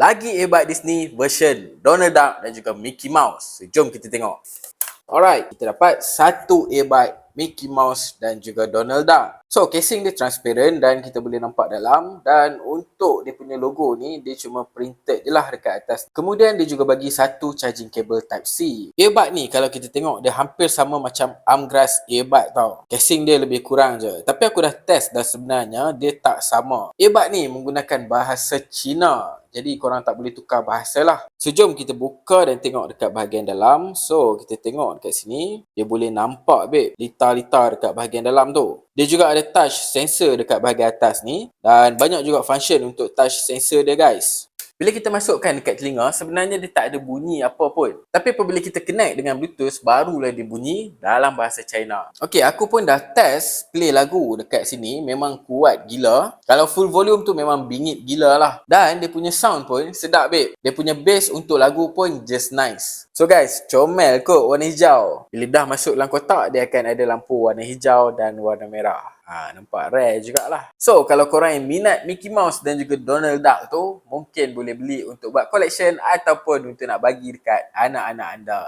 Lagi hebat Disney version Donald Duck dan juga Mickey Mouse. So, jom kita tengok. Alright, kita dapat satu earbud Mickey Mouse dan juga Donald Duck. So, casing dia transparent dan kita boleh nampak dalam. Dan untuk dia punya logo ni, dia cuma printed je lah dekat atas. Kemudian dia juga bagi satu charging cable Type-C. Earbud ni kalau kita tengok, dia hampir sama macam Armgrass earbud tau. Casing dia lebih kurang je. Tapi aku dah test dan sebenarnya dia tak sama. Earbud ni menggunakan bahasa Cina. Jadi korang tak boleh tukar bahasa lah. So jom kita buka dan tengok dekat bahagian dalam. So kita tengok dekat sini. Dia boleh nampak babe, litar-litar dekat bahagian dalam tu. Dia juga ada touch sensor dekat bahagian atas ni. Dan banyak juga function untuk touch sensor dia guys. Bila kita masukkan dekat telinga, sebenarnya dia tak ada bunyi apa pun. Tapi apabila kita connect dengan Bluetooth, barulah dia bunyi dalam bahasa China. Okey, aku pun dah test play lagu dekat sini. Memang kuat gila. Kalau full volume tu memang bingit gila lah. Dan dia punya sound pun sedap babe. Dia punya bass untuk lagu pun just nice. So guys, comel kot warna hijau. Bila dah masuk dalam kotak, dia akan ada lampu warna hijau dan warna merah. Nampak rare jugalah. So, kalau korang yang minat Mickey Mouse dan juga Donald Duck tu, mungkin boleh beli untuk buat collection ataupun untuk nak bagi dekat anak-anak anda.